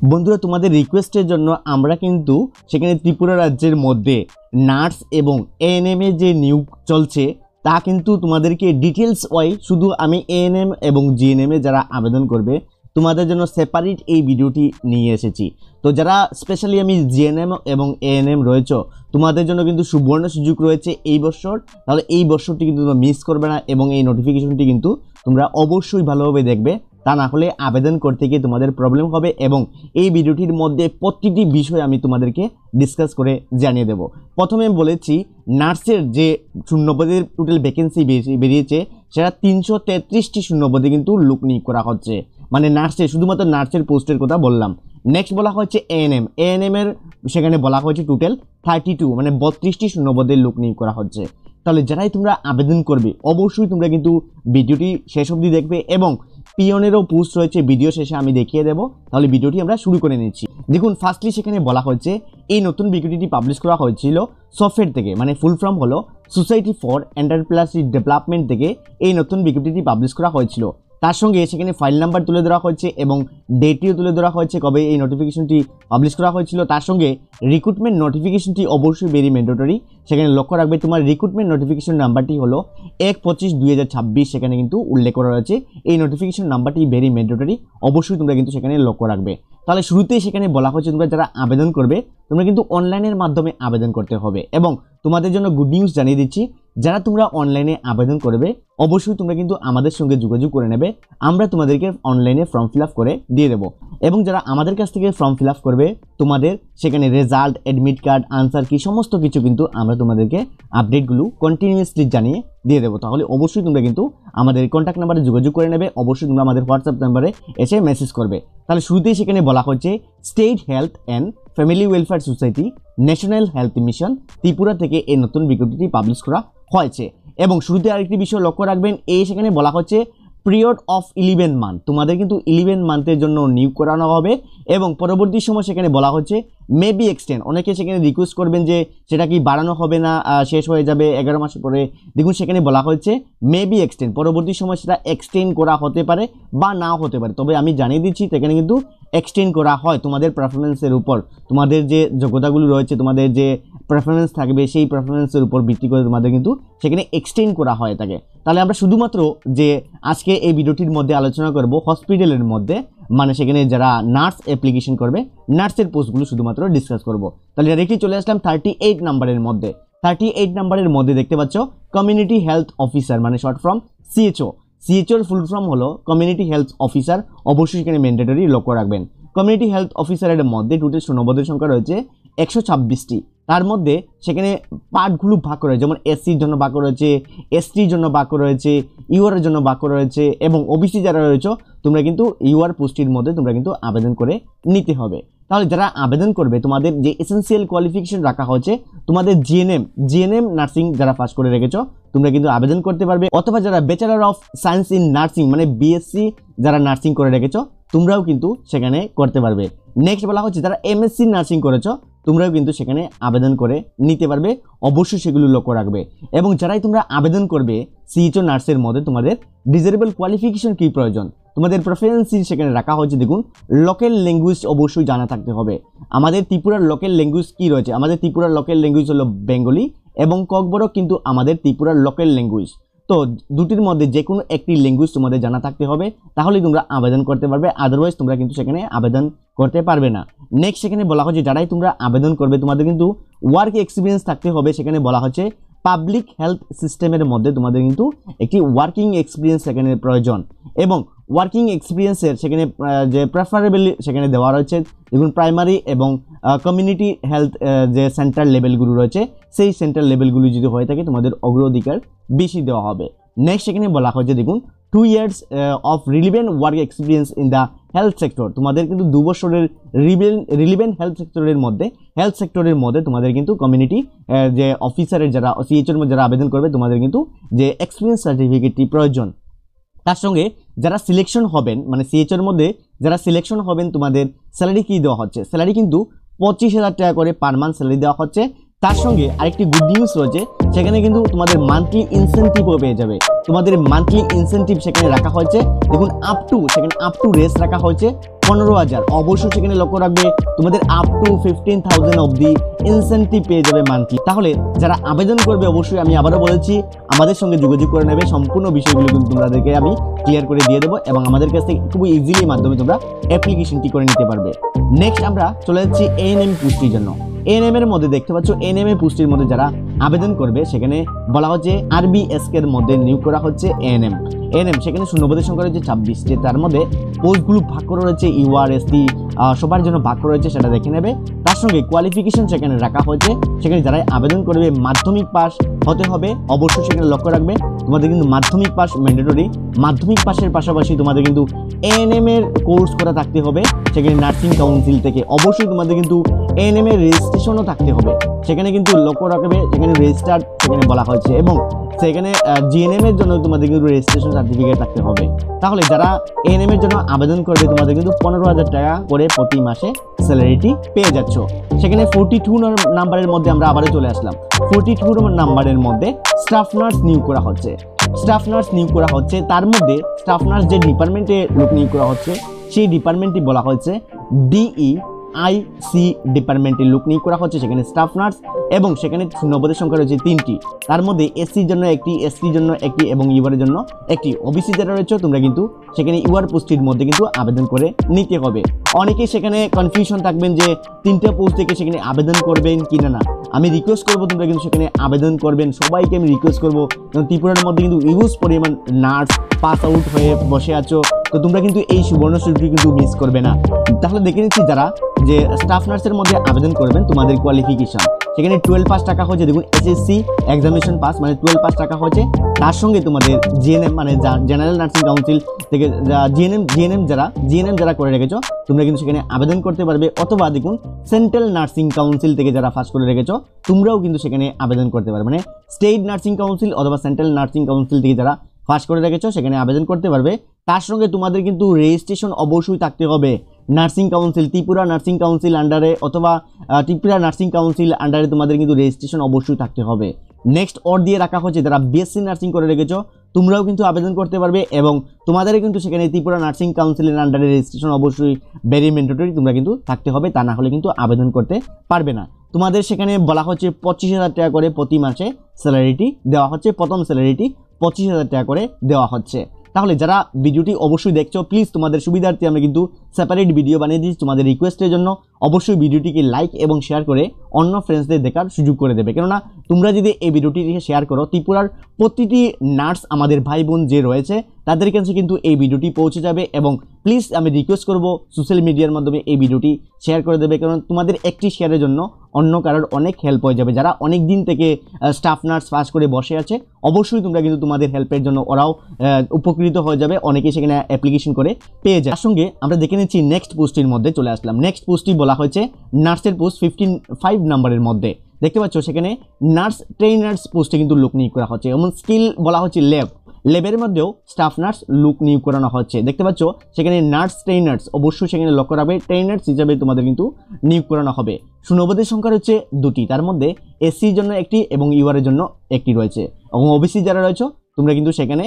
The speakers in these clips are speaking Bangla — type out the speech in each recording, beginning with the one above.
বন্ধুরা তোমাদের রিকোয়েস্টের জন্য আমরা কিন্তু সেখানে ত্রিপুরা রাজ্যের মধ্যে নার্স এবং এএনএম এর যে নিয়োগ চলছে তা কিন্তু তোমাদেরকে ডিটেলস শুধু আমি এএনএম এবং জিএনএম এ যারা আবেদন করবে তোমাদের জন্য সেপারেট এই ভিডিওটি নিয়ে এসেছি। তো যারা স্পেশালি আমি জিএনএম এবং এএনএম রয়েছে তোমাদের জন্য কিন্তু সুবর্ণ সুযোগ রয়েছে এই বছর, তাহলে এই বছরটি কিন্তু তোমরা মিস করবে না এবং এই নোটিফিকেশনটি কিন্তু তোমরা অবশ্যই ভালোভাবে দেখবে, তা না হলে আবেদন করতে গিয়ে তোমাদের প্রবলেম হবে। এবং এই ভিডিওটির মধ্যে প্রতিটি বিষয় আমি তোমাদেরকে ডিসকাস করে জানিয়ে দেব। প্রথমে বলেছি নার্সের যে শূন্যপদের টোটাল ভ্যাকেন্সি বেরিয়েছে সেটা 333টি শূন্যপদে কিন্তু লোক নিয়োগ করা হচ্ছে, মানে নার্সের শুধুমাত্র নার্সের পোস্টের কথা বললাম। নেক্সট বলা হচ্ছে এএনএম এর সেখানে বলা হয়েছে টোটাল 32 মানে 32টি শূন্যপদের লোক নিয়োগ করা হচ্ছে। তাহলে যারাই তোমরা আবেদন করবে অবশ্যই তোমরা কিন্তু ভিডিওটি শেষ অবধি দেখবে এবং পিওনেরও পোস্ট রয়েছে, ভিডিও শেষে আমি দেখিয়ে দেবো। তাহলে ভিডিওটি আমরা শুরু করে নিচ্ছি। দেখুন ফার্স্টলি সেখানে বলা হচ্ছে এই নতুন বিজ্ঞপ্তিটি পাবলিশ করা হয়েছিল সফটওয়্যার থেকে, মানে ফুল ফর্ম হলো সোসাইটি ফর এন্টারপ্রাইজ ডেভেলপমেন্ট থেকে এই নতুন বিজ্ঞপ্তিটি পাবলিশ করা হয়েছিল। তার সঙ্গে সেখানে ফাইল নাম্বার তুলে ধরা হয়েছে এবং ডেটটিও তুলে ধরা হয়েছে কবে এই নোটিফিকেশনটি পাবলিশ করা হয়েছিল। তার সঙ্গে রিক্রুটমেন্ট নোটিফিকেশনটি অবশ্যই ভেরি ম্যান্ডেটরি, সেখানে লক্ষ্য রাখবে তোমার রিক্রুটমেন্ট নোটিফিকেশন নাম্বারটি হলো 1/25/2026, সেখানে কিন্তু উল্লেখ করা রয়েছে। এই নোটিফিকেশন নাম্বারটি ভেরি ম্যান্ডেটরি, অবশ্যই তোমরা কিন্তু সেখানে লক্ষ্য রাখবে। তাহলে শুরুতেই সেখানে বলা হয়েছে তোমরা যারা আবেদন করবে তোমরা কিন্তু অনলাইনের মাধ্যমে আবেদন করতে হবে। এবং তোমাদের জন্য গুড নিউজ জানিয়ে দিচ্ছি, যারা তোমরা অনলাইনে আবেদন করবে অবশ্যই তোমরা কিন্তু আমাদের সঙ্গে যোগাযোগ করে নেবে, আমরা তোমাদেরকে অনলাইনে ফর্ম ফিল আপ করে দিয়ে দেবো। এবং যারা আমাদের কাছ থেকে ফর্ম ফিল আপ করবে তোমাদের সেখানে রেজাল্ট, অ্যাডমিট কার্ড, আনসার কি সমস্ত কিছু কিন্তু আমরা তোমাদেরকে আপডেটগুলো কন্টিনিউয়াসলি জানিয়ে দিয়ে দেবো। তাহলে অবশ্যই তোমরা কিন্তু আমাদের কন্ট্যাক্ট নাম্বারে যোগাযোগ করে নেবে, অবশ্যই তোমরা আমাদের হোয়াটসঅ্যাপ নাম্বারে এসে মেসেজ করবে। তাহলে শুরুতেই সেখানে বলা হচ্ছে state health and family welfare society national health mission Tripura থেকে এই নতুন বিজ্ঞপ্তিটি পাবলিশ করা হয়েছে। এবং শুরুতে আরেকটি বিষয় লক্ষ্য রাখবেন, এই সেখানে বলা হচ্ছে পিরিয়ড অফ 11 মান্থ, তোমাদের কিন্তু 11 মান্থের জন্য নিয়োগ করানো হবে। এবং পরবর্তী সময় সেখানে বলা হচ্ছে মে বি এক্সটেন্ড, অনেকে সেখানে রিকোয়েস্ট করবেন যে সেটা কি বাড়ানো হবে না, শেষ হয়ে যাবে 11 মাস পরে। দেখুন সেখানে বলা হচ্ছে মে বি এক্সটেন্ড, পরবর্তী সময় সেটা এক্সটেন্ড করা হতে পারে বা নাও হতে পারে, তবে আমি জানিয়ে দিচ্ছি সেখানে কিন্তু এক্সটেন্ড করা হয় তোমাদের পারফরমেন্সের উপর, তোমাদের যে যোগ্যতাগুলো রয়েছে, তোমাদের যে প্রেফারেন্স থাকবে সেই প্রেফারেন্সের উপর ভিত্তি করে তোমাদের কিন্তু সেখানে এক্সটেন্ড করা হয় থাকে। তাহলে আমরা শুধুমাত্র যে আজকে এই ভিডিওটির মধ্যে আলোচনা করব হসপিটালের মধ্যে, মানে সেখানে যারা নার্স অ্যাপ্লিকেশন করবে নার্সের পোস্টগুলো শুধুমাত্র ডিসকাস করব। তাহলে ডাইরেক্টলি চলে আসলাম 38 নাম্বারের মধ্যে। 38 নাম্বারের মধ্যে দেখতে পাচ্ছ কমিউনিটি হেলথ অফিসার, মানে শর্ট ফর্ম সিএচও। সিএচওর ফুল ফর্ম হলো কমিউনিটি হেলথ অফিসার, অবশ্যই সেখানে ম্যান্ডেটরি লক্ষ্য রাখবেন। কমিউনিটি হেলথ অফিসারের মধ্যে টোটাল শূন্যপদের সংখ্যা রয়েছে 126টি। তার মধ্যে সেখানে পার্টগুলো ভাগ করা হয়েছে, যেমন এসসির জন্য ভাগ করা হয়েছে, এসটির জন্য ভাগ করা হয়েছে, ইউআর এর জন্য ভাগ করা হয়েছে এবং ওবিসি যারা রয়েছে তোমরা কিন্তু ইউআর পোস্টের মধ্যে তোমরা কিন্তু আবেদন করে নিতে হবে। তাহলে যারা আবেদন করবে তোমাদের যে এসেন্সিয়াল কোয়ালিফিকেশন রাখা হচ্ছে, তোমাদের জিএনএম নার্সিং যারা পাস করে রেখেছো তোমরা কিন্তু আবেদন করতে পারবে, অথবা যারা bachelor of science in nursing মানে বিএসসি যারা নার্সিং করে রেখেছো তোমরাও কিন্তু সেখানে করতে পারবে। নেক্সট বলা হচ্ছে যারা এমএসসি নার্সিং করেছো তোমরাও কিন্তু সেখানে আবেদন করে নিতে পারবে, অবশ্যই সেগুলো লক্ষ্য রাখবে। এবং যারাই তোমরা আবেদন করবে সিএচও নার্সের মধ্যে তোমাদের ডিজারেবল কোয়ালিফিকেশন কি প্রয়োজন, তোমাদের প্রেফারেন্সি সেখানে রাখা হয়েছে। দেখুন লোকাল ল্যাঙ্গুয়েজ অবশ্যই জানা থাকতে হবে। আমাদের ত্রিপুরার লোকাল ল্যাঙ্গুয়েজ কি রয়েছে, আমাদের ত্রিপুরার লোকাল ল্যাঙ্গুয়েজ হলো বেঙ্গলি এবং ককবরক কিন্তু আমাদের ত্রিপুরার লোকাল ল্যাঙ্গুয়েজ। তো দুটির মধ্যে যে কোনো একটি ল্যাঙ্গুয়েজ তোমাদের জানা থাকতে হবে, তাহলেই তোমরা আবেদন করতে পারবে, আদারওয়াইজ তোমরা কিন্তু সেখানে আবেদন করতে পারবে না। নেক্সট সেখানে বলা হচ্ছে যারাই তোমরা আবেদন করবে তোমাদের কিন্তু ওয়ার্ক এক্সপিরিয়েন্স থাকতে হবে। সেখানে বলা হচ্ছে পাবলিক হেলথ সিস্টেমের মধ্যে তোমাদের কিন্তু একটি ওয়ার্কিং এক্সপিরিয়েন্স সেখানে প্রয়োজন। এবং ওয়ার্কিং এক্সপিরিয়েন্সের সেখানে যে প্রেফারেবলি সেখানে দেওয়া রয়েছে, দেখুন প্রাইমারি এবং কমিউনিটি হেলথ যে সেন্টার লেভেলগুলো রয়েছে সেই সেন্টার লেভেলগুলো যদি হয়ে থাকে তোমাদের অগ্রাধিকার বেশি দেওয়া হবে। নেক্সট সেখানে বলা হয়েছে দেখুন 2 years of relevant work experience in the health sector, তোমাদের কিন্তু 2 বছরের রিলিভেন্ট হেলথ সেক্টরের মধ্যে তোমাদের কিন্তু কমিউনিটি যে অফিসারের যারা সিএচওর মধ্যে যারা আবেদন করবে তোমাদের কিন্তু যে এক্সপিরিয়েন্স সার্টিফিকেটটি প্রয়োজন। তার সঙ্গে যারা সিলেকশন হবেন মানে সিএচওর মধ্যে যারা সিলেকশন হবেন তোমাদের স্যালারি কি দেওয়া হচ্ছে, স্যালারি কিন্তু 25,000 টাকা করে পার মান্থ স্যালারি দেওয়া হচ্ছে। তার সঙ্গে আরেকটি গুড নিউজ রয়েছে সেখানে কিন্তু তোমাদের মান্থলি ইনসেনটিভও পেয়ে যাবে। তোমাদের মান্থলি ইনসেনটিভ সেখানে রাখা হয়েছে, দেখুন সেখানে আপ টু রেস রাখা হয়েছে 15,000। অবশ্যই সেখানে লক্ষ্য রাখবে তোমাদের আপ টু 15,000 অবধি ইনসেনটিভ পেয়ে যাবে মান্থলি। তাহলে যারা আবেদন করবে অবশ্যই আমি আবারও বলেছি আমাদের সঙ্গে যোগাযোগ করে নেবে, সম্পূর্ণ বিষয়গুলো কিন্তু তোমাদেরকে আমি ক্লিয়ার করে দিয়ে দেবো এবং আমাদের কাছ থেকে খুবই ইজিলি মাধ্যমে তোমরা অ্যাপ্লিকেশনটি করে নিতে পারবে। নেক্সট আমরা চলে যাচ্ছি এএনএম পোস্টের জন্য। এএনএম এর মধ্যে দেখতে পাচ্ছ এএনএম পোস্টের মধ্যে যারা আবেদন করবে সেখানে বলা হচ্ছে আরবিএসকে এর মধ্যে নিয়োগ করা হচ্ছে এএনএম। সেখানে শূন্যপদের সংখ্যা রয়েছে 26টি, তার মধ্যে পোস্টগুলো ভাগ করা রয়েছে ইউআরএসটি সবার জন্য ভাগ করা রয়েছে, সেটা দেখে নেবে। তার সঙ্গে কোয়ালিফিকেশন সেখানে রাখা হয়েছে, সেখানে যারা আবেদন করবে মাধ্যমিক পাস হতে হবে। অবশ্যই সেখানে লক্ষ্য রাখবে তোমাদের কিন্তু মাধ্যমিক পাস ম্যান্ডেটরি। মাধ্যমিক পাসের পাশাপাশি তোমাদের কিন্তু এএনএম এর কোর্স করা থাকতে হবে সেখানে নার্সিং কাউন্সিল থেকে। অবশ্যই তোমাদের কিন্তু এএনএম এর রেজিস্ট্রেশনও থাকতে হবে, সেখানে কিন্তু লক্ষ্য রাখবে সেখানে রেজিস্টার সেখানে বলা হয়েছে এবং সেখানে জিএনএম এর জন্য তোমাদের কিন্তু রেজিস্ট্রেশন সার্টিফিকেট থাকতে হবে। তাহলে যারা এএনএম এর জন্য আবেদন করবে তোমাদের কিন্তু 15,000 টাকা করে প্রতি মাসে স্যালারিটি পেয়ে যাচ্ছ। সেখানে 42 নাম্বারের মধ্যে আমরা আবারও চলে আসলাম। 42 নাম্বারের মধ্যে স্টাফ নার্স নিয়োগ করা হচ্ছে। তার মধ্যে স্টাফ নার্স যে ডিপার্টমেন্টে লোক নিয়োগ করা হচ্ছে সেই ডিপার্টমেন্টটি বলা হয়েছে DEIC ডিপার্টমেন্টে লোক নিয়োগ করা হচ্ছে সেখানে স্টাফ নার্স, এবং সেখানে শূন্যপদের সংখ্যা রয়েছে 3টি। তার মধ্যে এসসির জন্য একটি, এসটির জন্য একটি এবং ইউআর এর জন্য একটি। ওবিসি যারা রয়েছে তোমরা কিন্তু সেখানে ইউআর পোস্টের মধ্যে কিন্তু আবেদন করে নিতে হবে। অনেকেই সেখানে কনফিউশন থাকবেন যে 3টে পোস্ট থেকে সেখানে আবেদন করবেন কি না। আমি রিকোয়েস্ট করবো তোমরা কিন্তু সেখানে আবেদন করবেন, সবাইকে আমি রিকোয়েস্ট করবো, কারণ ত্রিপুরার মধ্যে কিন্তু ইউজ পরিমাণ নার্স পাস আউট হয়ে বসে আছো, তো তোমরা কিন্তু এই সুবর্ণ সুযোগটি কিন্তু মিস করবে না। তাহলে দেখে নিচ্ছি যারা যে স্টাফ নার্সের মধ্যে আবেদন করবেন তোমাদের কোয়ালিফিকেশন সেখানে 12 পাস টাকা হয়েছে। দেখুন এসএসসি এক্সামিনেশন পাস মানে 12 পাস টাকা হয়েছে। তার সঙ্গে তোমাদের জিএনএম মানে জেনারেল নার্সিং কাউন্সিল থেকে জিএনএম যারা করে রেখেছো তোমরা কিন্তু সেখানে আবেদন করতে পারবে, অথবা দেখুন সেন্ট্রাল নার্সিং কাউন্সিল থেকে যারা পাস করে রেখেছো তোমরাও কিন্তু সেখানে আবেদন করতে পারবে, মানে স্টেট নার্সিং কাউন্সিল অথবা সেন্ট্রাল নার্সিং কাউন্সিল থেকে যারা পাস করে রেখেছো সেখানে আবেদন করতে পারবে। তার সঙ্গে তোমাদের কিন্তু রেজিস্ট্রেশন অবশ্যই থাকতে হবে nursing council, Tripura nursing council আন্ডারে অথবা ত্রিপুরা নার্সিং কাউন্সিল আন্ডারে তোমাদের কিন্তু রেজিস্ট্রেশন অবশ্যই থাকতে হবে। নেক্সট অর দিয়ে রাখা হচ্ছে যারা বিএসসি নার্সিং করে রেখেছো তোমরাও কিন্তু আবেদন করতে পারবে, এবং তোমাদের কিন্তু সেখানে ত্রিপুরা নার্সিং কাউন্সিলের আন্ডারে রেজিস্ট্রেশন অবশ্যই ভেরি ম্যান্ডেটরি, তোমরা কিন্তু থাকতে হবে, তা না হলে কিন্তু আবেদন করতে পারবে না। তোমাদের সেখানে বলা হচ্ছে 25,000 টাকা করে প্রতি মাসে স্যালারিটি দেওয়া হচ্ছে, প্রথম স্যালারিটি 25,000 টাকা করে দেওয়া হচ্ছে। তাহলে যারা ভিডিওটি অবশ্যই দেখছো প্লিজ তোমাদের সুবিধার্থে আমি কিন্তু সেপারেট ভিডিও বানিয়ে দিচ্ছি তোমাদের রিকোয়েস্টের জন্য। অবশ্যই ভিডিওটিকে লাইক এবং শেয়ার করে অন্য ফ্রেন্ডসদের দেখার সুযোগ করে দেবে, কেননা তোমরা যদি এই ভিডিওটিকে শেয়ার করো ত্রিপুরার প্রতিটি নার্স আমাদের ভাই বোন যে রয়েছে তাদের কাছে কিন্তু এই ভিডিওটি পৌঁছে যাবে। এবং প্লিজ আমি রিকোয়েস্ট করব সোশ্যাল মিডিয়ার মাধ্যমে এই ভিডিওটি শেয়ার করে দেবে, কারণ তোমাদের একটি শেয়ারের জন্য অন্য কারোর অনেক হেল্প হয়ে যাবে। যারা অনেক দিন থেকে স্টাফ নার্স পাস করে বসে আছে অবশ্যই তোমরা কিন্তু তোমাদের হেল্পের জন্য ওরাও উপকৃত হয়ে যাবে, অনেকেই সেখানে অ্যাপ্লিকেশন করে পেয়ে যায়। তার সঙ্গে আমরা দেখে নিচ্ছি নেক্সট পোস্টের মধ্যে চলে আসলাম। নেক্সট পোস্টটি বলা হয়েছে নার্সের পোস্ট 15 নাম্বারের মধ্যে। দেখতে পাচ্ছ সেখানে নার্স ট্রেনার্স পোস্টে কিন্তু লোক নিয়োগ করা হচ্ছে, এবং স্কিল বলা হচ্ছে ল্যাবের মধ্যেও স্টাফ নার্স লোক নিয়োগ করানো হচ্ছে। দেখতে পাচ্ছ সেখানে নার্স ট্রেনার্স অবশ্যই সেখানে লক্ষ্য রাখবে, ট্রেনার্স হিসাবে তোমাদের কিন্তু নিয়োগ করানো হবে। শূন্যপদের সংখ্যা হচ্ছে 2টি, তার মধ্যে এসসির জন্য একটি এবং ইউআর এর জন্য একটি রয়েছে, এবং ওবিসি যারা রয়েছে তোমরা কিন্তু সেখানে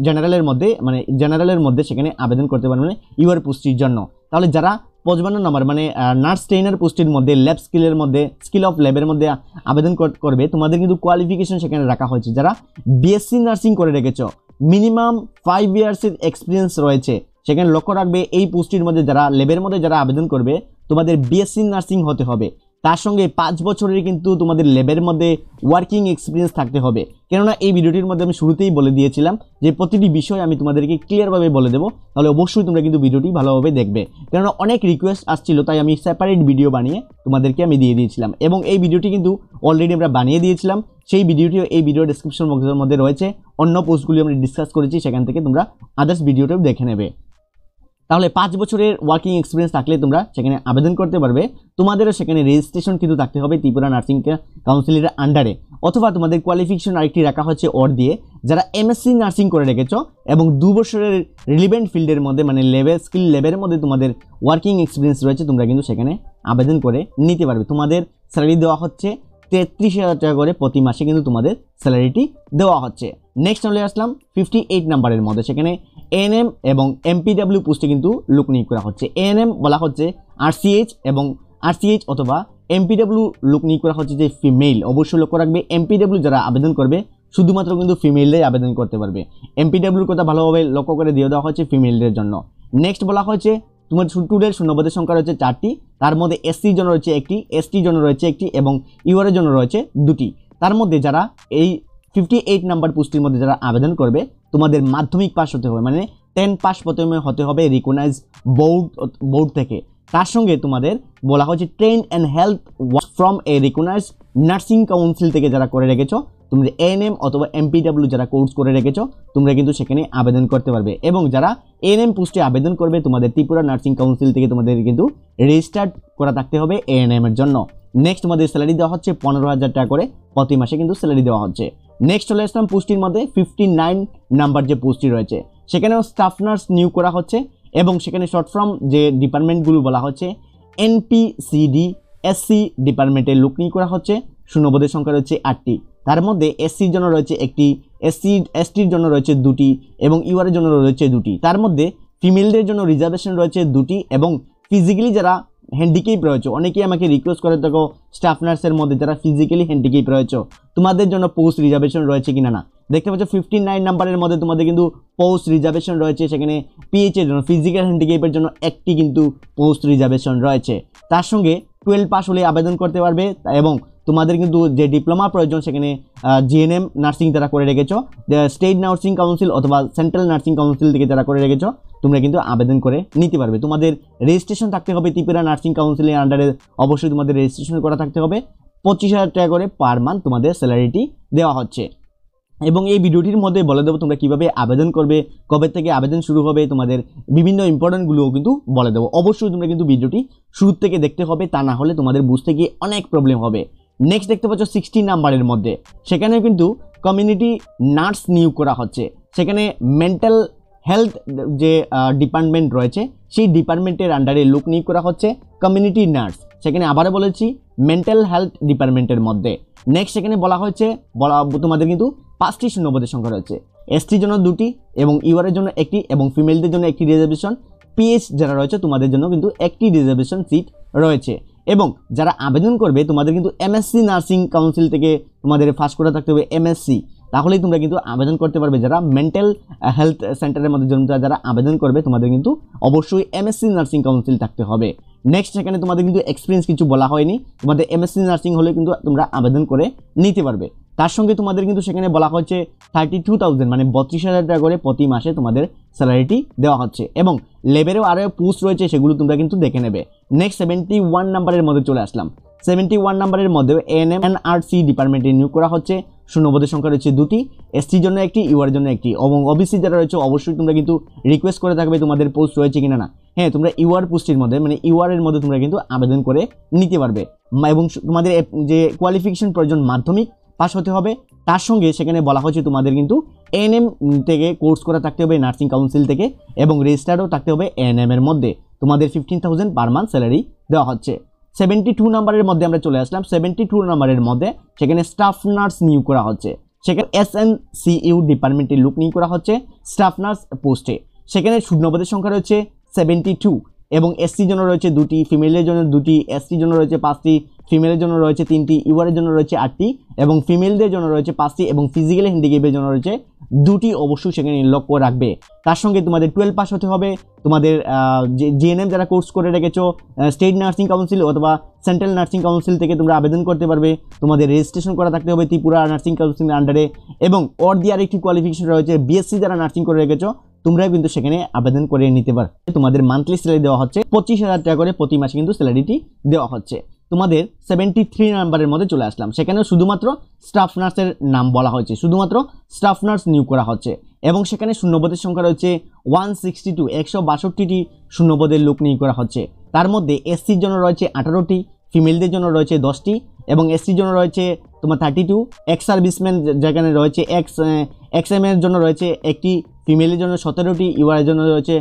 জেনারেলের মধ্যে সেখানে আবেদন করতে পারবে ইউআর পোস্টের জন্য। তাহলে যারা 55 নম্বর মানে নার্স ট্রেনার পোস্টের মধ্যে ল্যাব স্কিলের মধ্যে স্কিল অফ ল্যাবের মধ্যে আবেদন করবে তোমাদের কিন্তু কোয়ালিফিকেশন সেখানে রাখা হয়েছে। যারা বিএসসি নার্সিং করে রেখেছো মিনিমাম 5 ইয়ার্সের এক্সপিরিয়েন্স রয়েছে সেখানে লক্ষ্য রাখবে এই পোস্টের মধ্যে যারা ল্যাবের মধ্যে যারা আবেদন করবে তোমাদের বিএসসি নার্সিং হতে হবে, তার সঙ্গে 5 বছরের কিন্তু তোমাদের ল্যাবের মধ্যে ওয়ার্কিং এক্সপিরিয়েন্স থাকতে হবে। কেননা এই ভিডিওটির মধ্যে আমি শুরুতেই বলে দিয়েছিলাম যে প্রতিটি বিষয় আমি তোমাদেরকে ক্লিয়ারভাবে বলে দেবো, তাহলে অবশ্যই তোমরা কিন্তু ভিডিওটি ভালোভাবে দেখবে, কেননা অনেক রিকোয়েস্ট আসছিল তাই আমি সেপারেট ভিডিও বানিয়ে তোমাদেরকে আমি দিয়ে দিয়েছিলাম। এবং এই ভিডিওটি কিন্তু অলরেডি আমরা বানিয়ে দিয়েছিলাম, সেই ভিডিওটিও এই ভিডিও ডেসক্রিপশন বক্সের মধ্যে রয়েছে, অন্য পোস্টগুলি আমরা ডিসকাস করেছি সেখান থেকে তোমরা আদার্স ভিডিওটাও দেখে নেবে। তাহলে 5 বছরের ওয়ার্কিং এক্সপিরিয়েন্স থাকলে তোমরা সেখানে আবেদন করতে পারবে। তোমাদেরও সেখানে রেজিস্ট্রেশন কিন্তু থাকতে হবে ত্রিপুরা নার্সিং কাউন্সিলের আন্ডারে, অথবা তোমাদের কোয়ালিফিকেশন আরেকটি রাখা হচ্ছে ওর দিয়ে যারা এমএসসি নার্সিং করে রেখেছো এবং 2 বছরের রিলিভেন্ট ফিল্ডের মধ্যে মানে স্কিল লেভেলের মধ্যে তোমাদের ওয়ার্কিং এক্সপিরিয়েন্স রয়েছে তোমরা কিন্তু সেখানে আবেদন করে নিতে পারবে। তোমাদের স্যালারি দেওয়া হচ্ছে 33,000 টাকা করে প্রতি মাসে কিন্তু তোমাদের স্যালারিটি দেওয়া হচ্ছে। নেক্সট চলে আসলাম 58 নাম্বারের মধ্যে, সেখানে এএনএম এবং এমপিডব্লিউ পোস্টে কিন্তু লোক নিয়োগ করা হচ্ছে। এএনএম বলা হচ্ছে আরসিএইচ এবং আরসিএইচ অথবা এমপিডব্লিউ লোক নিয়োগ করা হচ্ছে যে ফিমেল। অবশ্যই লক্ষ্য রাখবে এমপিডব্লিউ যারা আবেদন করবে শুধুমাত্র কিন্তু ফিমেলরাই আবেদন করতে পারবে। এমপিডব্লিউর কথা ভালোভাবে লক্ষ্য করে দিয়ে দেওয়া হচ্ছে ফিমেলদের জন্য। নেক্সট বলা হয়েছে তোমার স্টুডেন্ট শূন্যপদের সংখ্যা রয়েছে 4টি, তার মধ্যে এসসির জন্য রয়েছে 1টি, এসটির জন্য রয়েছে 1টি এবং ইউআরের জন্য রয়েছে 2টি। তার মধ্যে যারা এই 58 নাম্বার পোস্টের মধ্যে যারা আবেদন করবে তোমাদের মাধ্যমিক পাস হতে হবে, মানে 10 পাস প্রথমে হতে হবে রিকগনাইজ বোর্ড থেকে। তার সঙ্গে তোমাদের বলা হয়েছে train and health from a recognise nursing council থেকে যারা করে রেখেছো, তোমরা এএনএম অথবা এমপিডব্লিউ যারা কোর্স করে রেখেছো তোমরা কিন্তু সেখানে আবেদন করতে পারবে। এবং যারা এএনএম পোস্টে আবেদন করবে তোমাদের ত্রিপুরা নার্সিং কাউন্সিল থেকে তোমাদের কিন্তু রেজিস্টার্ড করা থাকতে হবে এএনএম এর জন্য। নেক্সট তোমাদের স্যালারি দেওয়া হচ্ছে 15,000 টাকা করে প্রতি মাসে কিন্তু স্যালারি দেওয়া হচ্ছে। নেক্সট চলে আসলাম পোস্টের মধ্যে 59 নাম্বার যে পোস্টটি রয়েছে সেখানেও স্টাফ নার্স নিয়োগ করা হচ্ছে এবং সেখানে শর্ট ফর্ম যে ডিপার্টমেন্টগুলো বলা হচ্ছে এনপিসিডি এসসি ডিপার্টমেন্টের লোক নিয়োগ করা হচ্ছে। শূন্যপদের সংখ্যা রয়েছে 8টি, তার মধ্যে এসসির জন্য রয়েছে 1টি, এসটির জন্য রয়েছে 2টি এবং ইউআরের জন্য রয়েছে 2টি। তার মধ্যে ফিমেলদের জন্য রিজার্ভেশন রয়েছে 2টি এবং ফিজিক্যালি যারা হ্যান্ডিক্যাপ রয়েছে, অনেকেই আমাকে রিকোয়েস্ট করে থাকো স্টাফ নার্সের মধ্যে যারা ফিজিক্যালি হ্যান্ডিক্যাপ রয়েছে তোমাদের জন্য পোস্ট রিজার্ভেশন রয়েছে কিনা না। দেখতে পাচ্ছ 59 নাম্বারের মধ্যে তোমাদের কিন্তু পোস্ট রিজার্ভেশন রয়েছে, সেখানে পিএইচ এর জন্য ফিজিক্যাল হ্যান্ডিক্যাপের জন্য 1টি কিন্তু পোস্ট রিজার্ভেশন রয়েছে। তার সঙ্গে 12 পাস হলে আবেদন করতে পারবে এবং তোমাদের কিন্তু যে ডিপ্লোমা প্রয়োজন সেখানে জিএনএম নার্সিং যারা করে রেখেছো, স্টেট নার্সিং কাউন্সিল অথবা সেন্ট্রাল নার্সিং কাউন্সিল থেকে যারা করে রেখেছো তোমরা কিন্তু আবেদন করে নিতে পারবে। তোমাদের রেজিস্ট্রেশন থাকতে হবে ত্রিপুরা নার্সিং কাউন্সিলের আন্ডারে, অবশ্যই তোমাদের রেজিস্ট্রেশন করা থাকতে হবে। 25,000 টাকা করে পার মান্থ তোমাদের স্যালারিটি দেওয়া হচ্ছে। এবং এই ভিডিওটির মধ্যে বলে দেবো তোমরা কিভাবে আবেদন করবে, কবে থেকে আবেদন শুরু হবে, তোমাদের বিভিন্ন ইম্পর্টেন্টগুলোও কিন্তু বলে দেবো। অবশ্যই তোমরা কিন্তু ভিডিওটি শুরু থেকে দেখতে হবে, তা না হলে তোমাদের বুঝতে গিয়ে অনেক প্রবলেম হবে। নেক্সট দেখতে পাচ্ছ 60 নাম্বারের মধ্যে সেখানেও কিন্তু কমিউনিটি নার্স নিয়োগ করা হচ্ছে। সেখানে মেন্টাল হেলথ যে ডিপার্টমেন্ট রয়েছে সেই ডিপার্টমেন্টের আন্ডারে লোক নিয়োগ করা হচ্ছে কমিউনিটি নার্স। সেখানে আবারও বলেছি মেন্টাল হেলথ ডিপার্টমেন্টের মধ্যে। নেক্সট সেখানে বলা হয়েছে তোমাদের কিন্তু 5টি শূন্যপদের সংখ্যা রয়েছে। এসটির জন্য 2টি এবং ইউআরের জন্য 1টি এবং ফিমেলদের জন্য 1টি রিজার্ভেশন। পিএইচ যারা রয়েছে তোমাদের জন্য কিন্তু 1টি রিজার্ভেশন সিট রয়েছে। এবং যারা আবেদন করবে তোমাদের কিন্তু এমএসসি নার্সিং কাউন্সিল থেকে তোমাদের পাস করা থাকতে হবে এমএসসি, তাহলেই তোমরা কিন্তু আবেদন করতে পারবে। যারা মেন্টাল হেলথ সেন্টারের মধ্যে যারা আবেদন করবে তোমাদের কিন্তু অবশ্যই এমএসসি নার্সিং কাউন্সিল থাকতে হবে। নেক্সট সেখানে তোমাদের কিন্তু এক্সপিরিয়েন্স কিছু বলা হয়নি, তোমাদের এমএসসি নার্সিং হলে কিন্তু তোমরা আবেদন করে নিতে পারবে। তার সঙ্গে তোমাদের কিন্তু সেখানে বলা হচ্ছে 32,000 মানে 32,000 টাকা করে প্রতি মাসে তোমাদের স্যালারিটি দেওয়া হচ্ছে। এবং লেভেলেও আরও পোস্ট রয়েছে সেগুলো তোমরা কিন্তু দেখে নেবে। নেক্সট 71 নাম্বারের মধ্যে চলে আসলাম। 71 নাম্বারের মধ্যে এএনএম এনআরসি ডিপার্টমেন্টে নিয়োগ করা হচ্ছে। শূন্যপদের সংখ্যা রয়েছে 2টি, এসটির জন্য 1টি, ইউআর জন্য 1টি এবং ওবিসি যারা রয়েছে অবশ্যই তোমরা কিন্তু রিকোয়েস্ট করে থাকবে তোমাদের পোস্ট রয়েছে কিনা না। হ্যাঁ, তোমরা ইউআর পোস্টের মধ্যে মানে ইউআর এর মধ্যে তোমরা কিন্তু আবেদন করে নিতে পারবে এবং তোমাদের যে কোয়ালিফিকেশন প্রয়োজন মাধ্যমিক পাস হতে হবে। তার সঙ্গে সেখানে বলা হয়েছে তোমাদের কিন্তু এএনএম থেকে কোর্স করা থাকতে হবে নার্সিং কাউন্সিল থেকে এবং রেজিস্টার্ডও থাকতে হবে এএনএম এর মধ্যে। তোমাদের 15,000 পার মান্থ স্যালারি দেওয়া হচ্ছে। 72 নাম্বারের মধ্যে আমরা চলে আসলাম। 72 নাম্বারের মধ্যে সেখানে স্টাফ নার্স নিয়োগ করা হচ্ছে। সেখানে এসএনসিইউ ডিপার্টমেন্টের লোক নিয়োগ করা হচ্ছে স্টাফ নার্স পোস্টে। সেখানে শূন্যপদের সংখ্যা রয়েছে 72 এবং এসসির জন্য রয়েছে 2টি, ফিমেলের জন্য 2টি, এসটির জন্য রয়েছে 5টি, ফিমেলের জন্য রয়েছে 3টি, ইউআরের জন্য রয়েছে 8টি এবং ফিমেলদের জন্য রয়েছে 5টি এবং ফিজিক্যালি হ্যান্ডিক্যাপের জন্য রয়েছে 2টি। অবশ্যই সেখানে লক্ষ্য রাখবে। তার সঙ্গে তোমাদের 12 পাস হতে হবে। তোমাদের জিএনএম যারা কোর্স করে রেখেছো স্টেট নার্সিং কাউন্সিল অথবা সেন্ট্রাল নার্সিং কাউন্সিল থেকে তোমরা আবেদন করতে পারবে। তোমাদের রেজিস্ট্রেশন করা থাকতে হবে ত্রিপুরা নার্সিং কাউন্সিলের আন্ডারে এবং ওর দিয়ে আরেকটি কোয়ালিফিকেশন রয়েছে বিএসসি যারা নার্সিং করে রেখেছো তোমরাও কিন্তু সেখানে আবেদন করে নিতে পারবে। তোমাদের মান্থলি স্যালারি দেওয়া হচ্ছে 25,000 টাকা করে প্রতি মাসে কিন্তু স্যালারিটি দেওয়া হচ্ছে। তোমাদের 73 নাম্বারের মধ্যে চলে আসলাম। সেখানেও শুধুমাত্র স্টাফ নার্সের নাম বলা হয়েছে, শুধুমাত্র স্টাফ নার্স নিয়োগ করা হচ্ছে এবং সেখানে শূন্যপদের সংখ্যা রয়েছে 162 162টি শূন্যপদের লোক নিয়োগ করা হচ্ছে। তার মধ্যে এসসির জন্য রয়েছে 18টি, ফিমেলদের জন্য রয়েছে 10টি এবং এসসির জন্য রয়েছে তোমার 32, এক্স সার্ভিসম্যান যেখানে রয়েছে এক্সএম এর জন্য রয়েছে 1টি, ফিমেলের জন্য 17টি, ইউআরের জন্য রয়েছে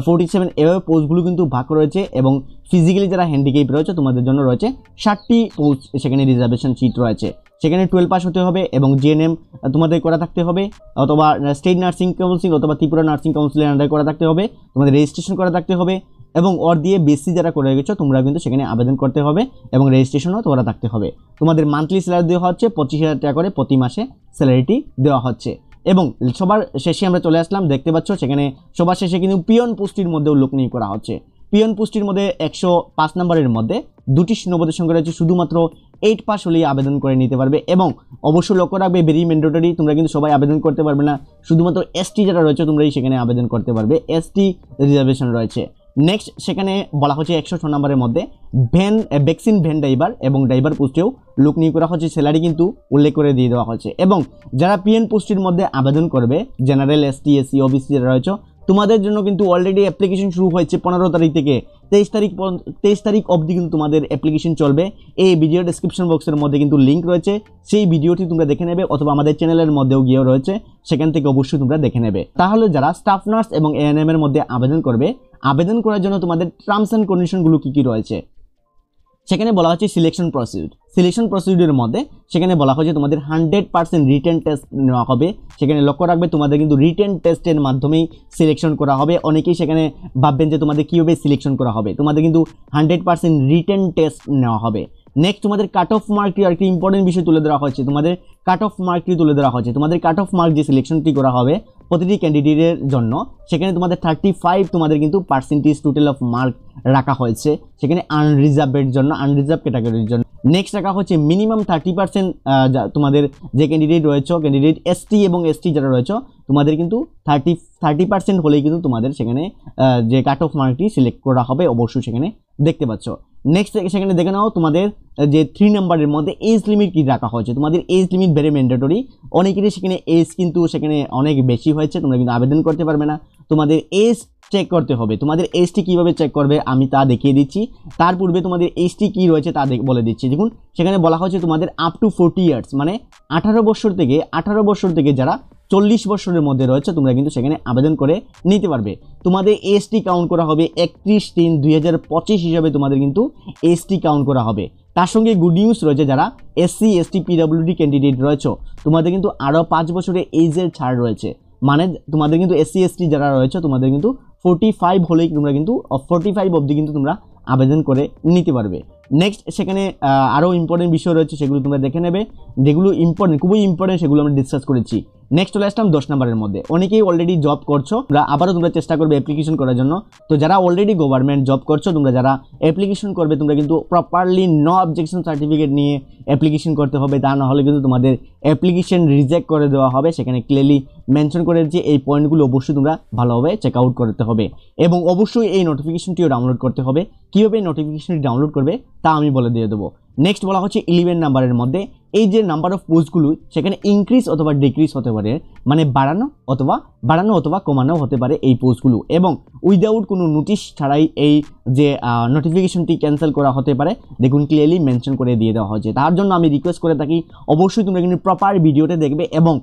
47। এভাবে পোস্টগুলো কিন্তু ভাগ রয়েছে এবং ফিজিক্যালি যারা হ্যান্ডিক্যাপ রয়েছে তোমাদের জন্য রয়েছে 60টি পোস্ট, সেখানে রিজার্ভেশন সিট রয়েছে। সেখানে 12 পাস হতে হবে এবং জিএনএম তোমাদের করা থাকতে হবে, অথবা স্টেট নার্সিং কাউন্সিল অথবা ত্রিপুরা নার্সিং কাউন্সিলের আন্ডারে করা থাকতে হবে, তোমাদের রেজিস্ট্রেশন করা থাকতে হবে এবং ওর দিয়ে বিএসসি যারা করে গেছো তোমরা কিন্তু সেখানে আবেদন করতে হবে এবং রেজিস্ট্রেশনও করা থাকতে হবে। তোমাদের মান্থলি স্যালারি দেওয়া হচ্ছে 25,000 টাকা করে প্রতি মাসে স্যালারিটি দেওয়া হচ্ছে। এবং সবার শেষে আমরা চলে আসলাম, দেখতে পাচ্ছ সেখানে সবার শেষে কিন্তু পিয়ন পোস্টের মধ্যেও লোক নিয়োগ করা হচ্ছে। পিয়ন পোস্টের মধ্যে 105 নম্বরের মধ্যে 2টি শূন্যপদের সংখ্যা রয়েছে, শুধুমাত্র 8 পাস হলেই আবেদন করে নিতে পারবে। এবং অবশ্যই লক্ষ্য রাখবে, ভেরি ম্যান্ডেটরি, তোমরা কিন্তু সবাই আবেদন করতে পারবে না, শুধুমাত্র এসটি যারা রয়েছে তোমরাই সেখানে আবেদন করতে পারবে, এসটি রিজার্ভেশন রয়েছে। নেক্সট সেখানে বলা হচ্ছে 106 নম্বরের মধ্যে ভ্যাকসিন ভ্যান ড্রাইভার এবং ড্রাইভার পোস্টেও লোক নিয়োগ করা হচ্ছে, স্যালারি কিন্তু উল্লেখ করে দিয়ে দেওয়া হচ্ছে। এবং যারা পিএন পোস্টের মধ্যে আবেদন করবে, জেনারেল, এসটি, এসসি, ওবিসি যারা রয়েছে তোমাদের জন্য কিন্তু অলরেডি অ্যাপ্লিকেশন শুরু হয়েছে 15 তারিখ থেকে 23 তারিখ অবধি কিন্তু তোমাদের অ্যাপ্লিকেশন চলবে। এই ভিডিও ডেসক্রিপশন বক্সের মধ্যে কিন্তু লিঙ্ক রয়েছে, সেই ভিডিওটি তোমরা দেখে নেবে, অথবা আমাদের চ্যানেলের মধ্যেও গিয়েও রয়েছে, সেখান থেকে অবশ্যই তোমরা দেখে নেবে। তাহলে যারা স্টাফ নার্স এবং এএনএম এর মধ্যে আবেদন করবে, আবেদন করার জন্য তোমাদের টার্মস অ্যান্ড কন্ডিশনগুলো কী কী রয়েছে সেখানে বলা হচ্ছে সিলেকশন প্রসিডিউরের মধ্যে সেখানে বলা হয়েছে তোমাদের 100% রিটেন টেস্ট নেওয়া হবে। সেখানে লক্ষ্য রাখবে তোমাদের কিন্তু রিটেন টেস্টের মাধ্যমেই সিলেকশন করা হবে। অনেকেই সেখানে ভাববেন যে তোমাদের কীভাবে সিলেকশন করা হবে, তোমাদের কিন্তু 100% রিটেন টেস্ট নেওয়া হবে। নেক্সট তোমাদের কাট অফ মার্কটি আরেকটি ইম্পর্টেন্ট বিষয় তুলে ধরা হয়েছে, তোমাদের কাট অফ মার্কটি তুলে ধরা হয়েছে। তোমাদের কাট অফ মার্ক যে সিলেকশনটি করা হবে প্রতিটি ক্যান্ডিডেটের জন্য, সেখানে তোমাদের 35 তোমাদের কিন্তু পার্সেন্টেজ টোটাল অফ মার্ক রাখা হয়েছে, সেখানে আনরিজার্ভের জন্য, আনরিজার্ভ ক্যাটাগরির জন্য। নেক্সট রাখা হচ্ছে মিনিমাম 30% তোমাদের যে ক্যান্ডিডেট রয়েছে, ক্যান্ডিডেট এসটি এবং এসটি যারা রয়েছে তোমাদের কিন্তু 30% হলেই কিন্তু তোমাদের সেখানে যে কাট অফ মার্কটি সিলেক্ট করা হবে, অবশ্যই সেখানে দেখতে পাচ্ছ। নেক্সট সেখানে দেখে নাও তোমাদের যে 3 নম্বরের মধ্যে এজ লিমিট কি রাখা হয়েছে। তোমাদের এজ লিমিট ভেরি ম্যান্ডেটরি, অনেকেরই সেখানে এজ কিন্তু সেখানে অনেক বেশি হয়েছে, তোমরা কিন্তু আবেদন করতে পারবে না। তোমাদের এজ চেক করতে হবে। তোমাদের এজটি কীভাবে চেক করবে আমি তা দেখিয়ে দিচ্ছি, তার পূর্বে তোমাদের এজটি কী রয়েছে তা বলে দিচ্ছি। দেখুন সেখানে বলা হয়েছে তোমাদের আপ টু 40 ইয়ার্স, মানে 18 বছর থেকে যারা 40 বছরের মধ্যে রয়েছে তোমরা কিন্তু সেখানে আবেদন করে নিতে পারবে। তোমাদের এসটি কাউন্ট করা হবে 31/3/2025 হিসাবে তোমাদের কিন্তু এসটি কাউন্ট করা হবে। তার সঙ্গে গুড নিউজ রয়েছে, যারা এসসি, এসটি, পিডব্লিউডি ক্যান্ডিডেট রয়েছে তোমাদের কিন্তু আরও 5 বছরের এজের ছাড় রয়েছে। মানে তোমাদের কিন্তু এসসি, এসটি যারা রয়েছে তোমাদের কিন্তু 45 হলেই তোমরা কিন্তু 45 অবধি কিন্তু তোমরা আবেদন করে নিতে পারবে। নেক্সট সেখানে আরও ইম্পর্টেন্ট বিষয় রয়েছে, সেগুলো তোমরা দেখে নেবে, যেগুলো ইম্পর্টেন্ট, খুবই ইম্পর্টেন্ট, সেগুলো আমরা ডিসকাস করেছি। নেক্সট চলে আসলাম 10 নম্বরের মধ্যে। অনেকেই অলরেডি জব করছো, আবারও তোমরা চেষ্টা করবে অ্যাপ্লিকেশন করার জন্য। তো যারা অলরেডি গভর্নমেন্ট জব করছো, তোমরা যারা অ্যাপ্লিকেশন করবে তোমরা কিন্তু প্রপারলি নো অবজেকশন সার্টিফিকেট নিয়ে অ্যাপ্লিকেশন করতে হবে, তা না হলে কিন্তু তোমাদের অ্যাপ্লিকেশন রিজেক্ট করে দেওয়া হবে। সেখানে ক্লিয়ারলি মেনশন করে যে এই পয়েন্টগুলো অবশ্যই তোমরা ভালোভাবে চেক আউট করতে হবে এবং অবশ্যই এই নোটিফিকেশনটিও ডাউনলোড করতে হবে। কীভাবে নোটিফিকেশনটি ডাউনলোড করবে তা আমি বলে দিয়ে দেবো। নেক্সট বলা হচ্ছে 11 নাম্বারের মধ্যে এই যে নাম্বার অফ পোস্টগুলো সেখানে ইনক্রিজ অথবা ডিক্রিজ হতে পারে, মানে বাড়ানো অথবা কমানো হতে পারে এই পোস্টগুলো, এবং উইদাউট কোনো নোটিশ ছাড়াই এই যে নোটিফিকেশনটি ক্যান্সেল করা হতে পারে। দেখুন ক্লিয়ারলি মেনশন করে দিয়ে দেওয়া হয়েছে। তার জন্য আমি রিকোয়েস্ট করে থাকি অবশ্যই তোমরা কিন্তু প্রপার ভিডিওটা দেখবে এবং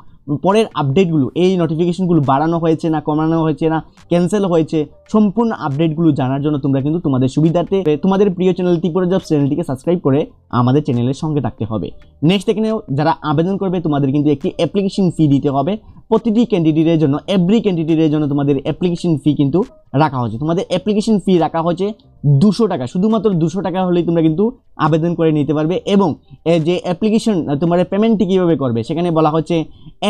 পরের আপডেটগুলো, এই নোটিফিকেশনগুলো বাড়ানো হয়েছে না কমানো হয়েছে না ক্যান্সেল হয়েছে, সম্পূর্ণ আপডেটগুলো জানার জন্য তোমরা কিন্তু তোমাদের সুবিধার্থে তোমাদের প্রিয় চ্যানেল ত্রিপুরা জবস চ্যানেলটিকে সাবস্ক্রাইব করে আমাদের চ্যানেলের সঙ্গে থাকতে হবে। নেক্সট এখানেও যারা আবেদন করবে তোমাদের কিন্তু একটি অ্যাপ্লিকেশন ফি দিতে হবে প্রতিটি ক্যান্ডিডেটের জন্য। এভরি ক্যান্ডিডেটের জন্য তোমাদের অ্যাপ্লিকেশন ফি কিন্তু রাখা হয়েছে। তোমাদের অ্যাপ্লিকেশন ফি রাখা হয়েছে 200 টাকা, শুধুমাত্র 200 টাকা হলেই তোমরা কিন্তু আবেদন করে নিতে পারবে। এবং যে অ্যাপ্লিকেশন তোমার পেমেন্টটি কীভাবে করবে সেখানে বলা হচ্ছে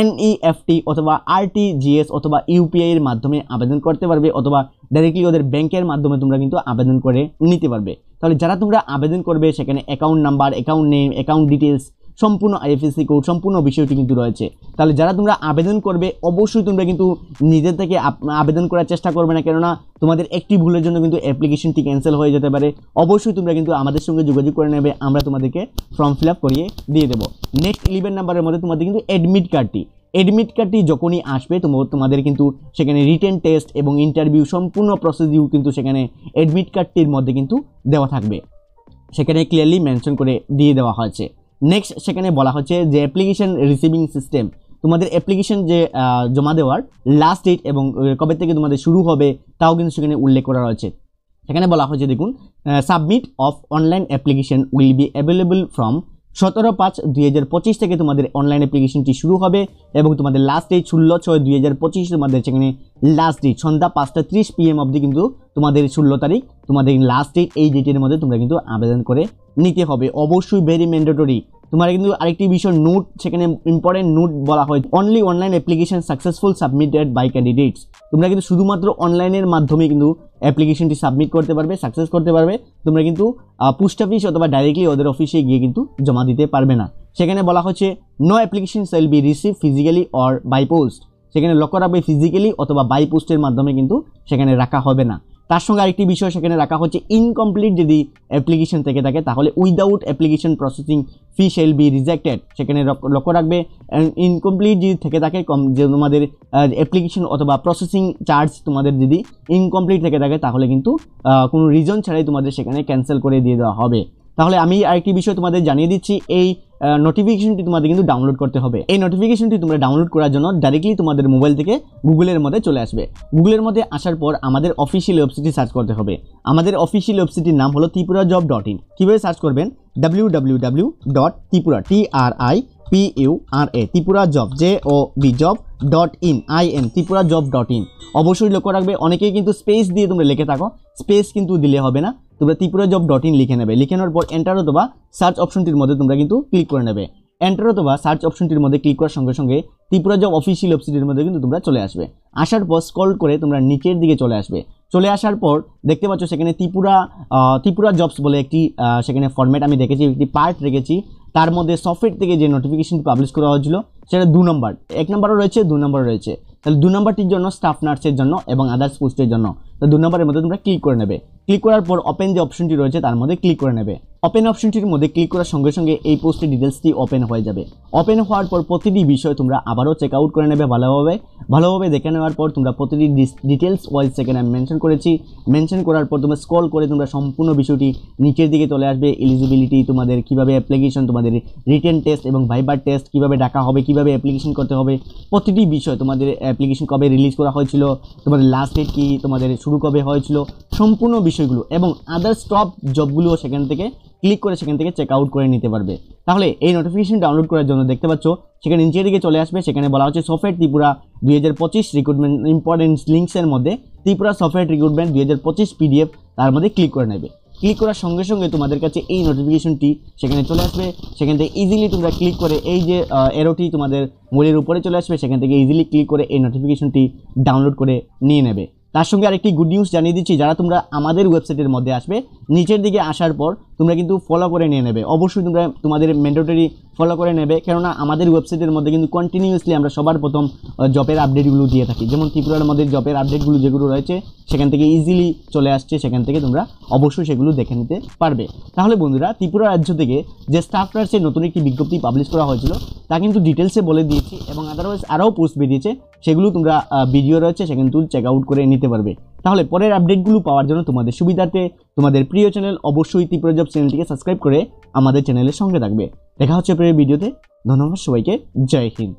এনইএফটি অথবা আরটিজিএস অথবা ইউপিআই এর মাধ্যমে আবেদন করতে পারবে, অথবা ডাইরেক্টলি ওদের ব্যাংকের মাধ্যমে তোমরা কিন্তু আবেদন করে নিতে পারবে। তাহলে যারা তোমরা আবেদন করবে সেখানে account number, account name, account details, সম্পূর্ণ আইএফএসসি কোড, সম্পূর্ণ বিষয়টি কিন্তু রয়েছে। তাহলে যারা তোমরা আবেদন করবে অবশ্যই তোমরা কিন্তু নিজের থেকে আবেদন করার চেষ্টা করবে না, কেননা তোমাদের একটি ভুলের জন্য কিন্তু অ্যাপ্লিকেশনটি ক্যান্সেল হয়ে যেতে পারে। অবশ্যই তোমরা কিন্তু আমাদের সঙ্গে যোগাযোগ করে নেবে, আমরা তোমাদেরকে ফর্ম ফিল আপ করিয়ে দিয়ে দেবো। নেক্সট 11 নাম্বারের মধ্যে তোমাদের কিন্তু অ্যাডমিট কার্ডটি যখনই আসবে তোমাদের কিন্তু সেখানে রিটেন টেস্ট এবং ইন্টারভিউ সম্পূর্ণ প্রসিডিউর কিন্তু সেখানে অ্যাডমিট কার্ডটির মধ্যে কিন্তু দেওয়া থাকবে, সেখানে ক্লিয়ারলি মেনশন করে দিয়ে দেওয়া হয়েছে। নেক্সট সেখানে বলা হচ্ছে যে অ্যাপ্লিকেশন রিসিভিং সিস্টেম, তোমাদের অ্যাপ্লিকেশন যে জমা দেওয়ার লাস্ট ডেট এবং কবে থেকে তোমাদের শুরু হবে তাও কিন্তু সেখানে উল্লেখ করা রয়েছে। সেখানে বলা হয়েছে দেখুন, submit of online application will be available from 17/5/2025 থেকে তোমাদের অনলাইন অ্যাপ্লিকেশনটি শুরু হবে এবং তোমাদের লাস্ট ডেট 16/6/2025 তোমাদের সেখানে লাস্ট ডেট সন্ধ্যা 5:30 PM অবধি কিন্তু তোমাদের 16 তারিখ তোমাদের লাস্ট ডেট। এই ডেটের মধ্যে তোমরা কিন্তু আবেদন করে নিতে হবে, অবশ্যই ভেরি ম্যান্ডেটরি। তোমার কিন্তু আরেকটি বিষয় নোট, সেখানে ইম্পর্টেন্ট নোট বলা হয়, only online application successful submitted by candidates. তোমরা কিন্তু শুধুমাত্র অনলাইনের মাধ্যমে কিন্তু অ্যাপ্লিকেশনটি সাবমিট করতে পারবে, সাকসেস করতে পারবে। তোমরা কিন্তু পোস্ট অফিস অথবা ডাইরেক্টলি ওদের অফিসে গিয়ে কিন্তু জমা দিতে পারবে না। সেখানে বলা হচ্ছে no application shall be receive physically or by post. সেখানে লক্ষ্য রাখবে ফিজিক্যালি অথবা বাই পোস্টের মাধ্যমে কিন্তু সেখানে রাখা হবে না। তার সঙ্গে আরেকটি বিষয় সেখানে রাখা হচ্ছে, ইনকমপ্লিট যদি অ্যাপ্লিকেশন থেকে থাকে তাহলে without application processing fee shall be rejected. সেখানে লক্ষ্য রাখবে ইনকমপ্লিট যদি থেকে থাকে, যে তোমাদের অ্যাপ্লিকেশন অথবা প্রসেসিং চার্জ তোমাদের যদি ইনকমপ্লিট থেকে থাকে তাহলে কিন্তু কোনো রিজন ছাড়াই তোমাদের সেখানে ক্যান্সেল করে দিয়ে দেওয়া হবে। তাহলে আমি আরেকটি বিষয় তোমাদের জানিয়ে দিচ্ছি, এই নোটিফিকেশনটি তোমাদের কিন্তু ডাউনলোড করতে হবে। এই নোটিফিকেশনটি তোমরা ডাউনলোড করার জন্য ডাইরেক্টলি তোমাদের মোবাইল থেকে গুগলের মধ্যে চলে আসবে। গুগলের মধ্যে আসার পর আমাদের অফিসিয়াল ওয়েবসাইটটি সার্চ করতে হবে। আমাদের অফিসিয়াল ওয়েবসাইটটির নাম হলো tripurajob.in। কীভাবে সার্চ করবেন? www.tripura tripura job.in tripurajob.in। অবশ্যই লক্ষ্য রাখবে, অনেকেই কিন্তু স্পেস দিয়ে তোমরা লিখে থাকো, স্পেস কিন্তু দিলে হবে না, তোমরা tripurajob.in লিখে নেবে। লিখে নেওয়ার পর এন্টার অথবা সার্চ অপশনটির মধ্যে তোমরা কিন্তু ক্লিক করে নেবে। এন্টার অথবা সার্চ অপশনটির মধ্যে ক্লিক করার সঙ্গে সঙ্গে ত্রিপুরা জব অফিসিয়াল ওয়েবসাইটের মধ্যে কিন্তু তোমরা চলে আসবে। আসার পর স্ক্রল করে তোমরা নিচের দিকে চলে আসবে। চলে আসার পর দেখতে পাচ্ছ সেখানে ত্রিপুরা জবস বলে একটি সেখানে ফরম্যাট আমি রেখেছি, একটি পার্ট রেখেছি। তার মধ্যে সফটওয়্যার থেকে যে নোটিফিকেশনটি পাবলিশ করা হয়েছিল সেটা 2 নম্বর, 1 নম্বরও রয়েছে, 2 নম্বরও রয়েছে। তাহলে 2 নম্বরটির জন্য স্টাফ নার্সের জন্য এবং আদার্স পোস্টের জন্য। তো 2 নম্বরের মধ্যে তোমরা ক্লিক করে নেবে। ক্লিক করার পর ওপেন যে অপশনটি রয়েছে তার মধ্যে ক্লিক করে নেবে। ওপেন অপশনটির মধ্যে ক্লিক করার সঙ্গে সঙ্গে এই পোস্টের ডিটেলসটি ওপেন হয়ে যাবে। ওপেন হওয়ার পর প্রতিটি বিষয় তোমরা আবারও চেক আউট করে নেবে ভালোভাবে দেখে নেওয়ার পর তোমরা প্রতিটি ডিটেলস ওয়াইজ সেখানে আমি মেনশন করেছি। মেনশন করার পর তোমরা স্ক্রল করে তোমরা সম্পূর্ণ বিষয়টি নিচের দিকে চলে আসবে। এলিজিবিলিটি, তোমাদের কিভাবে অ্যাপ্লিকেশন, তোমাদের রিটেন টেস্ট এবং ভাইবার টেস্ট কিভাবে ডাকা হবে, কিভাবে অ্যাপ্লিকেশন করতে হবে, প্রতিটি বিষয়, তোমাদের অ্যাপ্লিকেশন কবে রিলিজ করা হয়েছিল, তোমাদের লাস্ট ডেট কি, তোমাদের শুরু কবে হয়েছিল, সম্পূর্ণ বিষয়গুলো এবং আদার্স টপ জবগুলো সেখান থেকে ক্লিক করে সেখান থেকে চেক আউট করে নিতে পারবে। তাহলে এই নোটিফিকেশন ডাউনলোড করার জন্য দেখতে পাচ্ছ সেখানে নিচের দিকে চলে আসবে। সেখানে বলা হচ্ছে সফটওয়্যার ত্রিপুরা 2025 রিক্রুটমেন্ট ইম্পর্টেন্ট লিঙ্কসের মধ্যে ত্রিপুরা সফটওয়্যার রিক্রুটমেন্ট 2025 PDF তার মধ্যে ক্লিক করে নেবে। ক্লিক করার সঙ্গে সঙ্গে তোমাদের কাছে এই নোটিফিকেশনটি সেখানে চলে আসবে। সেখান থেকে ইজিলি তোমরা ক্লিক করে এই যে এরোটি তোমাদের মোবাইলের উপরে চলে আসবে, সেখান থেকে ইজিলি ক্লিক করে এই নোটিফিকেশনটি ডাউনলোড করে নিয়ে নেবে। তার সঙ্গে আরেকটি গুড নিউজ জানিয়ে দিচ্ছি, যারা তোমরা আমাদের ওয়েবসাইটের মধ্যে আসবে, নিচের দিকে আসার পর তোমরা কিন্তু ফলো করে নিয়ে নেবে। অবশ্যই তোমরা তোমাদের ম্যান্ডেটরি ফলো করে নেবে, কেননা আমাদের ওয়েবসাইটের মধ্যে কিন্তু কন্টিনিউয়াসলি আমরা সবার প্রথম জবের আপডেটগুলো দিয়ে থাকি। যেমন ত্রিপুরার মধ্যে জবের আপডেটগুলো যেগুলো রয়েছে সেখান থেকে ইজিলি চলে আসছে, সেখান থেকে তোমরা অবশ্যই সেগুলো দেখে নিতে পারবে। তাহলে বন্ধুরা, ত্রিপুরা রাজ্য থেকে যে স্টাফ নার্সের নতুন একটি বিজ্ঞপ্তি পাবলিশ করা হয়েছিল তা কিন্তু ডিটেলসে বলে দিয়েছি এবং আদারওয়াইজ আরও পোস্ট বেরিয়েছে, সেগুলো তোমরা ভিডিও রয়েছে সেখানে তুমি চেক আউট করে নিতে পারবে। তাহলে পরের আপডেটগুলো পাওয়ার জন্য তোমাদের সুবিধার্থে তোমাদের প্রিয় চ্যানেল অবশ্যই ত্রিপুরা জব চ্যানেলটিকে সাবস্ক্রাইব করে আমাদের চ্যানেলের সঙ্গে থাকবে। দেখা হচ্ছে পরের ভিডিওতে। ধন্যবাদ সবাইকে, জয় হিন্দ।